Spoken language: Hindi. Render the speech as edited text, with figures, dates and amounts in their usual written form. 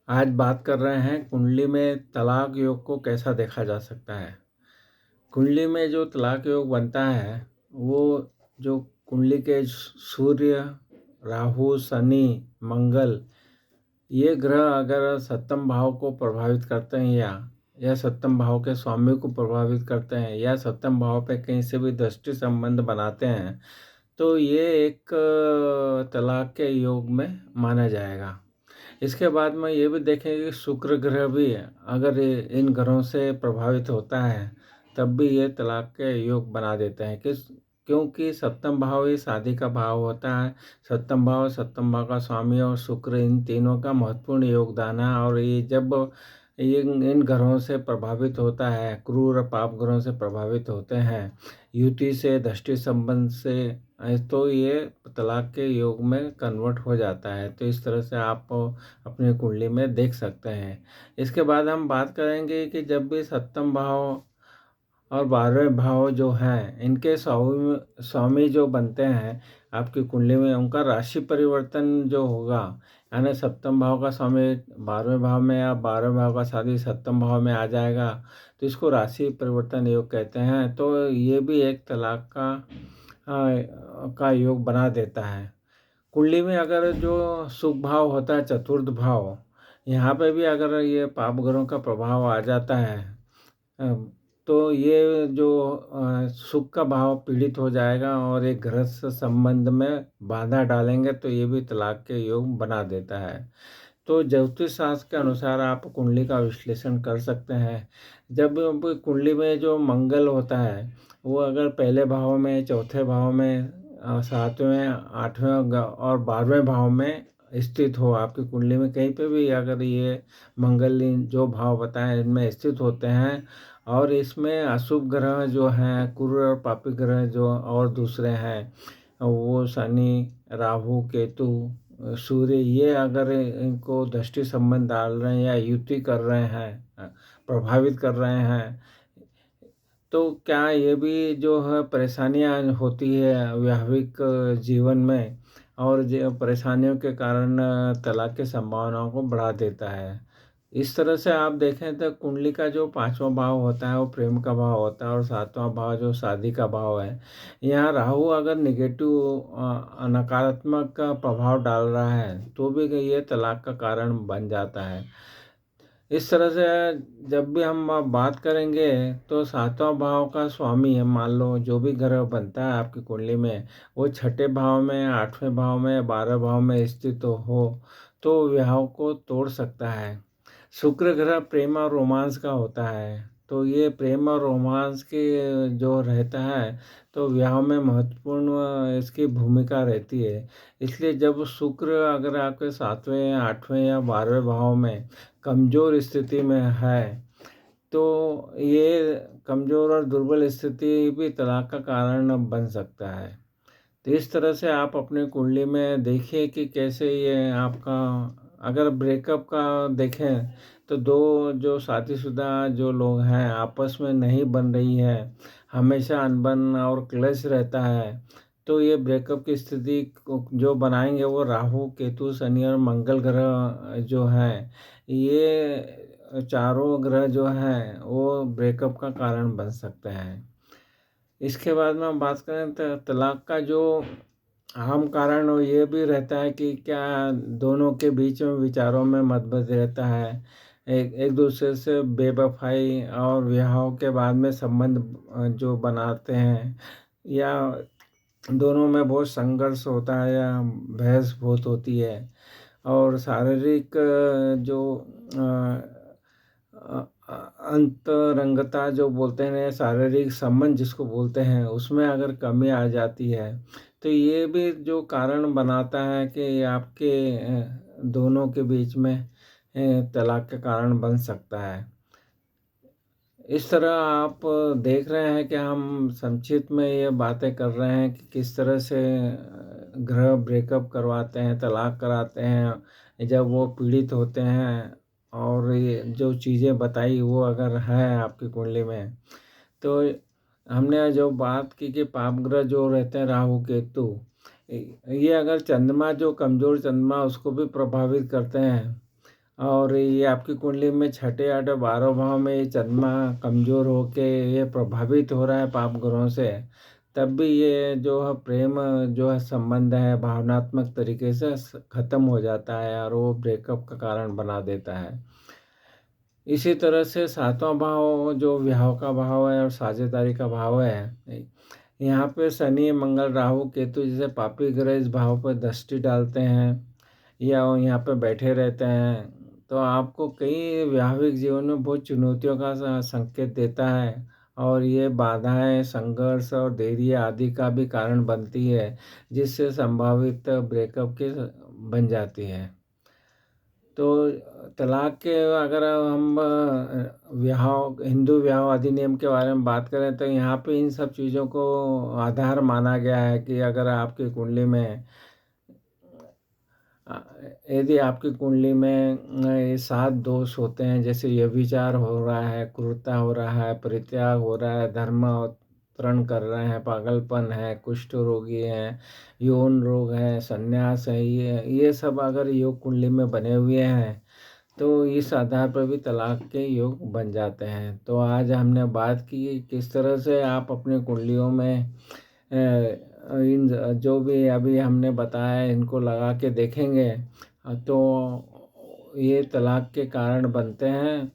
आज बात कर रहे हैं कुंडली में तलाक योग को कैसा देखा जा सकता है। कुंडली में जो तलाक योग बनता है, वो जो कुंडली के सूर्य, राहु, शनि, मंगल ये ग्रह अगर सप्तम भाव को प्रभावित करते हैं या सप्तम भाव के स्वामी को प्रभावित करते हैं या सप्तम भाव पे कहीं से भी दृष्टि संबंध बनाते हैं, तो ये एक तलाक के योग में माना जाएगा। इसके बाद में ये भी देखेंगे कि शुक्र ग्रह भी अगर इन ग्रहों से प्रभावित होता है, तब भी ये तलाक के योग बना देते हैं। क्योंकि सप्तम भाव ही शादी का भाव होता है। सप्तम भाव का स्वामी और शुक्र इन तीनों का महत्वपूर्ण योगदान है। और ये जब ये इन ग्रहों से प्रभावित होता है, क्रूर और पाप ग्रहों से प्रभावित होते हैं, युति से, दृष्टि संबंध से, तो ये तलाक के योग में कन्वर्ट हो जाता है। तो इस तरह से आप अपनी कुंडली में देख सकते हैं। इसके बाद हम बात करेंगे कि जब भी सप्तम भाव और 12वें भाव जो हैं, इनके स्वामी स्वामी जो बनते हैं आपकी कुंडली में, उनका राशि परिवर्तन जो होगा, यानी सप्तम भाव का स्वामी 12वें भाव में या 12वें भाव का शादी सप्तम भाव में आ जाएगा, तो इसको राशि परिवर्तन योग कहते हैं। तो ये भी एक तलाक का योग बना देता है। कुंडली में अगर जो शुभ भाव होता है, चतुर्थ भाव, यहाँ पे भी अगर ये पाप ग्रहों का प्रभाव आ जाता है, अ, तो ये जो सुख का भाव पीड़ित हो जाएगा और एक गृहस्थ संबंध में बाधा डालेंगे, तो ये भी तलाक के योग बना देता है। तो ज्योतिष शास्त्र के अनुसार आप कुंडली का विश्लेषण कर सकते हैं। जब भी कुंडली में जो मंगल होता है, वो अगर पहले भाव में, चौथे भाव में, सातवें, आठवें और 12वें भाव में स्थित हो, आपकी कुंडली में कहीं पे भी अगर ये मंगल इन जो भाव बताएं इनमें स्थित होते हैं, और इसमें अशुभ ग्रह जो हैं, क्रूर और पापी ग्रह जो और दूसरे हैं, वो शनि, राहु, केतु, सूर्य, ये अगर इनको दृष्टि संबंध डाल रहे हैं या युति कर रहे हैं, प्रभावित कर रहे हैं, तो क्या ये भी जो है परेशानियां होती है वैवाहिक जीवन में, और जो परेशानियों के कारण तलाक की संभावनाओं को बढ़ा देता है। इस तरह से आप देखें तो कुंडली का जो 5वां भाव होता है वो प्रेम का भाव होता है, और 7वां भाव जो शादी का भाव है, यहाँ राहु अगर निगेटिव नकारात्मक का प्रभाव डाल रहा है, तो भी ये तलाक का कारण बन जाता है। इस तरह से जब भी हम बात करेंगे, तो 7वां भाव का स्वामी है, मान लो जो भी ग्रह बनता है आपकी कुंडली में, वो छठे भाव में, 8वें भाव में, 12वें भाव में स्थित हो, तो विवाह को तोड़ सकता है। शुक्र ग्रह प्रेम और रोमांस का होता है, तो ये प्रेम और रोमांस के जो रहता है, तो विवाह में महत्वपूर्ण इसकी भूमिका रहती है। इसलिए जब शुक्र अगर आपके 7वें, 8वें या 12वें भाव में कमज़ोर स्थिति में है, तो ये कमज़ोर और दुर्बल स्थिति भी तलाक का कारण बन सकता है। तो इस तरह से आप अपनी कुंडली में देखिए कि कैसे ये आपका, अगर ब्रेकअप का देखें, तो दो जो शादीशुदा जो लोग हैं आपस में नहीं बन रही है, हमेशा अनबन और क्लेश रहता है, तो ये ब्रेकअप की स्थिति जो बनाएंगे वो राहु, केतु, शनि और मंगल ग्रह जो हैं, ये चारों ग्रह जो हैं वो ब्रेकअप का कारण बन सकते हैं। इसके बाद में हम बात करें तो तलाक का जो आम कारण वो ये भी रहता है कि क्या दोनों के बीच में विचारों में मतभेद रहता है, एक एक दूसरे से बेवफाई और विवाह के बाद में संबंध जो बनाते हैं, या दोनों में बहुत संघर्ष होता है या बहस बहुत होती है, और शारीरिक जो अंतरंगता जो बोलते हैं, शारीरिक संबंध जिसको बोलते हैं, उसमें अगर कमी आ जाती है, तो ये भी जो कारण बनाता है कि आपके दोनों के बीच में तलाक के कारण बन सकता है। इस तरह आप देख रहे हैं कि हम संक्षिप्त में ये बातें कर रहे हैं कि किस तरह से ग्रह ब्रेकअप करवाते हैं, तलाक कराते हैं जब वो पीड़ित होते हैं। और ये जो चीज़ें बताई वो अगर है आपकी कुंडली में, तो हमने जो बात की कि पाप ग्रह जो रहते हैं राहु केतु, ये अगर चंद्रमा जो कमज़ोर चंद्रमा उसको भी प्रभावित करते हैं, और ये आपकी कुंडली में छठे, आठे, 12 भाव में ये चंद्रमा कमज़ोर होके ये प्रभावित हो रहा है पाप ग्रहों से, तब भी ये जो है प्रेम जो है संबंध है भावनात्मक तरीके से ख़त्म हो जाता है और वो ब्रेकअप का कारण बना देता है। इसी तरह से 7वां भाव जो विवाह का भाव है और साझेदारी का भाव है, यहाँ पे शनि, मंगल, राहु, केतु जैसे पापी ग्रह इस भाव पर दृष्टि डालते हैं या वो यहाँ पे बैठे रहते हैं, तो आपको कई वैवाहिक जीवन में बहुत चुनौतियों का संकेत देता है और ये बाधाएं, संघर्ष और देरी आदि का भी कारण बनती है, जिससे संभावित ब्रेकअप के बन जाती है। तो तलाक के अगर हम विवाह हिंदू विवाह अधिनियम के बारे में बात करें, तो यहाँ पे इन सब चीज़ों को आधार माना गया है कि अगर आपकी कुंडली में अ, यदि आपकी कुंडली में ये 7 दोष होते हैं, जैसे व्यभिचार हो रहा है, क्रूरता हो रहा है, परित्याग हो रहा है, धर्मांतरण कर रहे हैं, पागलपन है, कुष्ठ रोगी हैं, यौन रोग है, संन्यास है, ये सब अगर योग कुंडली में बने हुए हैं, तो इस आधार पर भी तलाक के योग बन जाते हैं। तो आज हमने बात की किस तरह से आप अपनी कुंडलियों में इन जो भी अभी हमने बताया है, इनको लगा के देखेंगे तो ये तलाक के कारण बनते हैं।